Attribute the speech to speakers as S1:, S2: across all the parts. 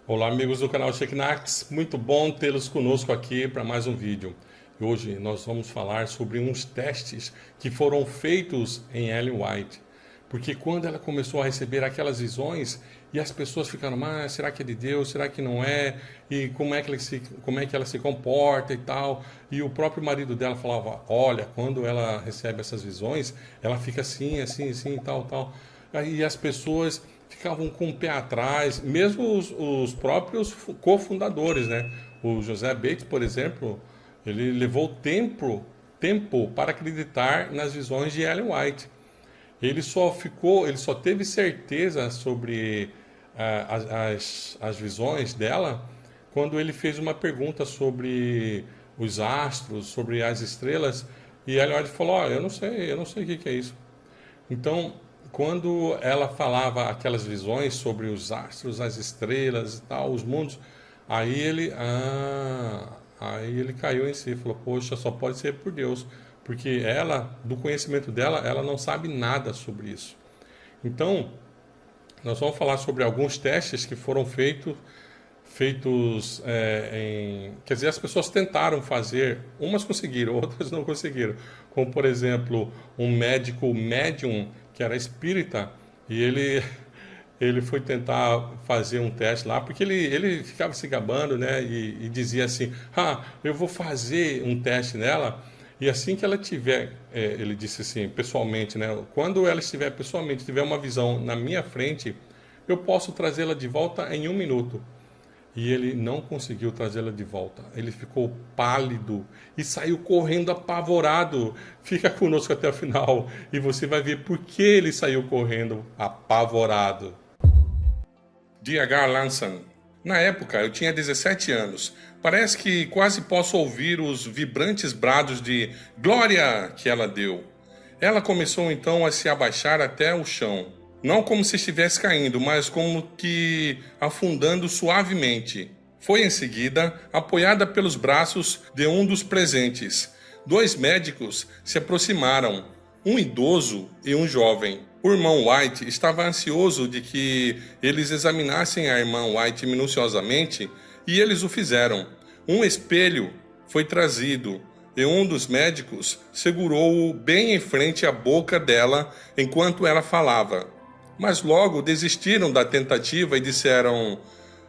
S1: Olá, amigos do canal Checknax, muito bom tê-los conosco aqui para mais um vídeo. Hoje nós vamos falar sobre uns testes que foram feitos em Ellen White, porque quando ela começou a receber aquelas visões e as pessoas ficaram, mas será que é de Deus, será que não é? E como é que ela se comporta e tal? E o próprio marido dela falava, olha, quando ela recebe essas visões, ela fica assim, assim, assim, tal, tal. Aí as pessoas ficavam com o pé atrás, mesmo os próprios cofundadores, né? O José Bates, por exemplo, ele levou tempo para acreditar nas visões de Ellen White. Ele só teve certeza sobre as visões dela quando ele fez uma pergunta sobre os astros, sobre as estrelas, e Ellen White falou: "Ó, eu não sei o que que é isso." Então, quando ela falava aquelas visões sobre os astros, as estrelas e tal, os mundos, aí ele caiu em si, e falou: "Poxa, só pode ser por Deus, porque ela, do conhecimento dela, ela não sabe nada sobre isso." Então, nós vamos falar sobre alguns testes que foram feitos quer dizer, as pessoas tentaram fazer, umas conseguiram, outras não conseguiram. Como, por exemplo, um médico médium que era espírita e ele foi tentar fazer um teste lá, porque ele ficava se gabando, né, e dizia assim, eu vou fazer um teste nela, e assim que ela tiver, ele disse assim, pessoalmente, né, quando ela estiver pessoalmente, tiver uma visão na minha frente, eu posso trazê-la de volta em 1 minuto. E ele não conseguiu trazê-la de volta. Ele ficou pálido e saiu correndo apavorado. Fica conosco até o final e você vai ver por que ele saiu correndo apavorado. D.H. Lanson. Na época, eu tinha 17 anos. Parece que quase posso ouvir os vibrantes brados de glória que ela deu. Ela começou então a se abaixar até o chão. Não como se estivesse caindo, mas como que afundando suavemente. Foi em seguida apoiada pelos braços de um dos presentes. 2 médicos se aproximaram, um idoso e um jovem. O irmão White estava ansioso de que eles examinassem a irmã White minuciosamente e eles o fizeram. Um espelho foi trazido e um dos médicos segurou-o bem em frente à boca dela enquanto ela falava. Mas logo desistiram da tentativa e disseram: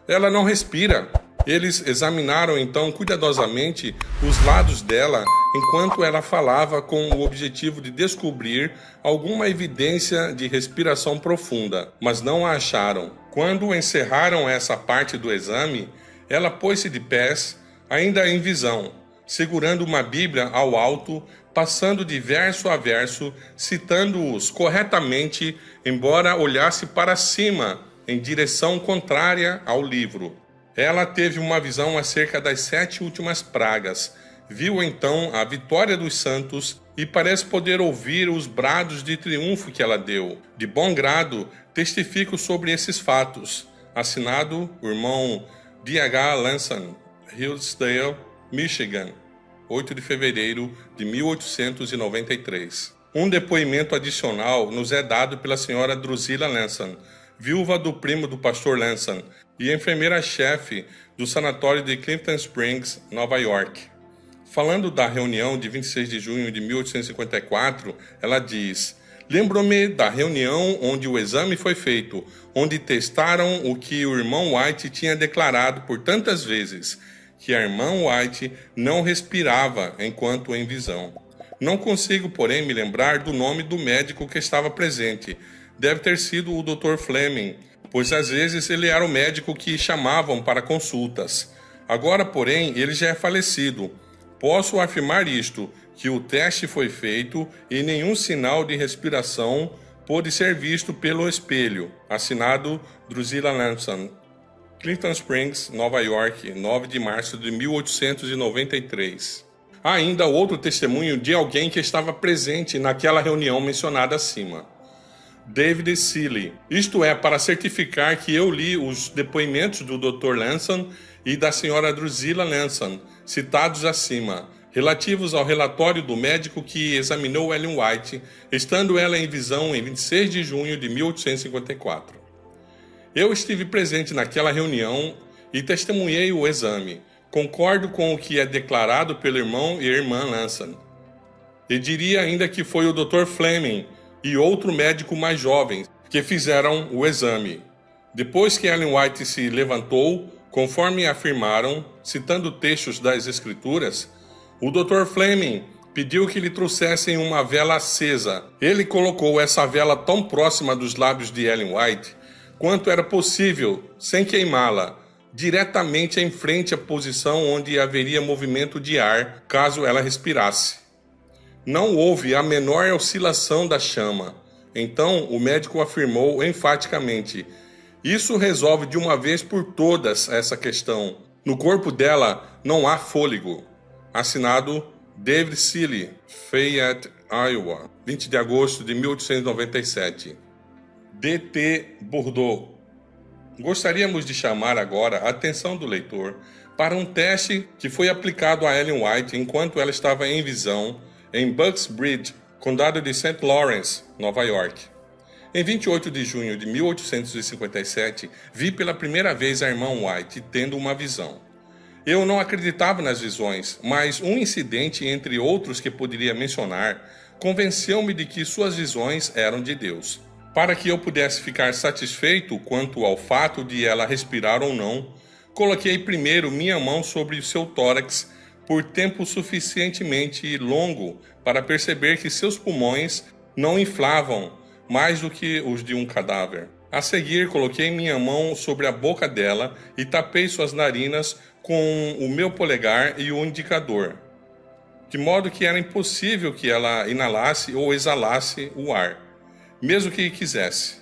S1: "Ela não respira." Eles examinaram então cuidadosamente os lados dela enquanto ela falava, com o objetivo de descobrir alguma evidência de respiração profunda, mas não a acharam. Quando encerraram essa parte do exame, ela pôs-se de pés, ainda em visão, segurando uma Bíblia ao alto, passando de verso a verso, citando-os corretamente, embora olhasse para cima, em direção contrária ao livro. Ela teve uma visão acerca das 7 últimas pragas. Viu então a vitória dos santos e parece poder ouvir os brados de triunfo que ela deu. De bom grado, testifico sobre esses fatos. Assinado o irmão D.H. Lanson, Hillsdale, Michigan, 8 de fevereiro de 1893. Um depoimento adicional nos é dado pela senhora Drusilla Lanson, viúva do primo do pastor Lanson e enfermeira-chefe do sanatório de Clifton Springs, Nova York. Falando da reunião de 26 de junho de 1854, ela diz: "Lembro-me da reunião onde o exame foi feito, onde testaram o que o irmão White tinha declarado por tantas vezes, que a irmã White não respirava enquanto em visão. Não consigo, porém, me lembrar do nome do médico que estava presente. Deve ter sido o Dr. Fleming, pois às vezes ele era o médico que chamavam para consultas. Agora, porém, ele já é falecido. Posso afirmar isto, que o teste foi feito e nenhum sinal de respiração pôde ser visto pelo espelho." Assinado Drusilla Lanson, Clifton Springs, Nova York, 9 de março de 1893. Há ainda outro testemunho de alguém que estava presente naquela reunião mencionada acima. David Seeley. Isto é, para certificar que eu li os depoimentos do Dr. Lanson e da senhora Drusilla Lanson, citados acima, relativos ao relatório do médico que examinou Ellen White, estando ela em visão em 26 de junho de 1854. Eu estive presente naquela reunião e testemunhei o exame. Concordo com o que é declarado pelo irmão e irmã Lanson. E diria ainda que foi o Dr. Fleming e outro médico mais jovem que fizeram o exame. Depois que Ellen White se levantou, conforme afirmaram, citando textos das Escrituras, o Dr. Fleming pediu que lhe trouxessem uma vela acesa. Ele colocou essa vela tão próxima dos lábios de Ellen White quanto era possível, sem queimá-la, diretamente em frente à posição onde haveria movimento de ar caso ela respirasse. Não houve a menor oscilação da chama. Então o médico afirmou enfaticamente: isso resolve de uma vez por todas essa questão. No corpo dela não há fôlego. Assinado David Seeley, Fayette, Iowa, 20 de agosto de 1897. D.T. Bourdeau. Gostaríamos de chamar agora a atenção do leitor para um teste que foi aplicado a Ellen White enquanto ela estava em visão em Bucksbridge, condado de St. Lawrence, Nova York. Em 28 de junho de 1857, vi pela primeira vez a irmã White tendo uma visão. Eu não acreditava nas visões, mas um incidente, entre outros que poderia mencionar, convenceu-me de que suas visões eram de Deus. Para que eu pudesse ficar satisfeito quanto ao fato de ela respirar ou não, coloquei primeiro minha mão sobre seu tórax por tempo suficientemente longo para perceber que seus pulmões não inflavam mais do que os de um cadáver. A seguir, coloquei minha mão sobre a boca dela e tapei suas narinas com o meu polegar e o indicador, de modo que era impossível que ela inalasse ou exalasse o ar, mesmo que quisesse.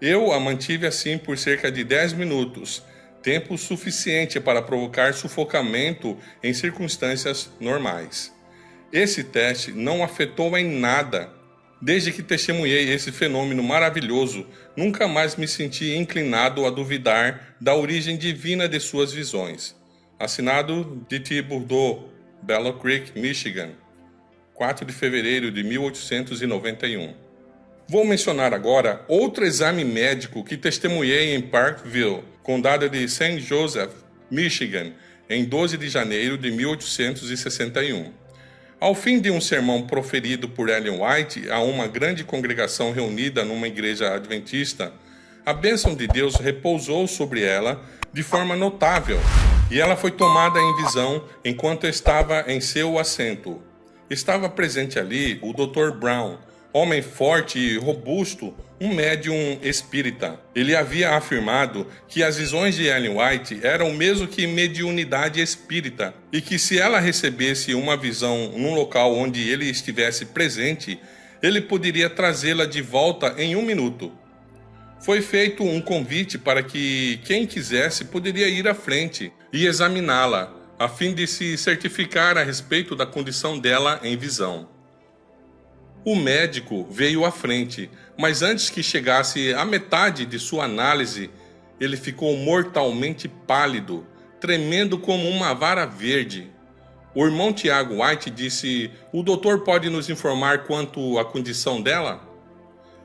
S1: Eu a mantive assim por cerca de 10 minutos, tempo suficiente para provocar sufocamento em circunstâncias normais. Esse teste não afetou em nada. Desde que testemunhei esse fenômeno maravilhoso, nunca mais me senti inclinado a duvidar da origem divina de suas visões. Assinado D.T. Bourdeau, Bellow Creek, Michigan, 4 de fevereiro de 1891. Vou mencionar agora outro exame médico que testemunhei em Parkville, condado de St. Joseph, Michigan, em 12 de janeiro de 1861. Ao fim de um sermão proferido por Ellen White a uma grande congregação reunida numa igreja adventista, a bênção de Deus repousou sobre ela de forma notável e ela foi tomada em visão enquanto estava em seu assento. Estava presente ali o Dr. Brown, homem forte e robusto, um médium espírita. Ele havia afirmado que as visões de Ellen White eram o mesmo que mediunidade espírita e que se ela recebesse uma visão num local onde ele estivesse presente, ele poderia trazê-la de volta em 1 minuto. Foi feito um convite para que quem quisesse poderia ir à frente e examiná-la, a fim de se certificar a respeito da condição dela em visão. O médico veio à frente, mas antes que chegasse à metade de sua análise, ele ficou mortalmente pálido, tremendo como uma vara verde. O irmão Tiago White disse: "O doutor pode nos informar quanto à condição dela?"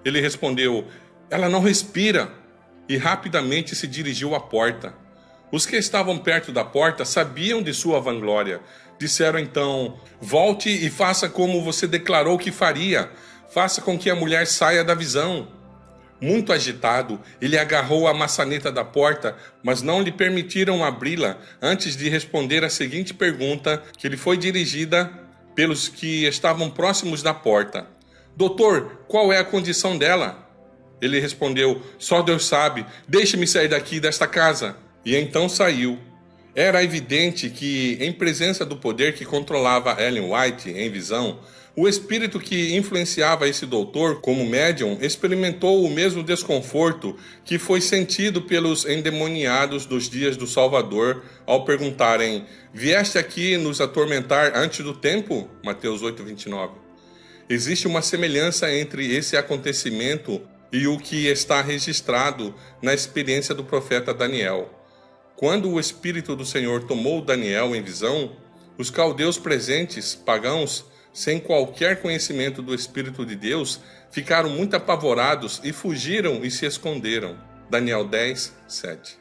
S1: Ele respondeu: "Ela não respira", e rapidamente se dirigiu à porta. Os que estavam perto da porta sabiam de sua vanglória. Disseram então: "Volte e faça como você declarou que faria. Faça com que a mulher saia da visão." Muito agitado, ele agarrou a maçaneta da porta, mas não lhe permitiram abri-la antes de responder a seguinte pergunta que lhe foi dirigida pelos que estavam próximos da porta: "Doutor, qual é a condição dela?" Ele respondeu: "Só Deus sabe. Deixe-me sair daqui desta casa." E então saiu. Era evidente que, em presença do poder que controlava Ellen White em visão, o espírito que influenciava esse doutor como médium experimentou o mesmo desconforto que foi sentido pelos endemoniados dos dias do Salvador ao perguntarem: "Vieste aqui nos atormentar antes do tempo?" Mateus 8:29. Existe uma semelhança entre esse acontecimento e o que está registrado na experiência do profeta Daniel. Quando o Espírito do Senhor tomou Daniel em visão, os caldeus presentes, pagãos, sem qualquer conhecimento do Espírito de Deus, ficaram muito apavorados e fugiram e se esconderam. Daniel 10:7.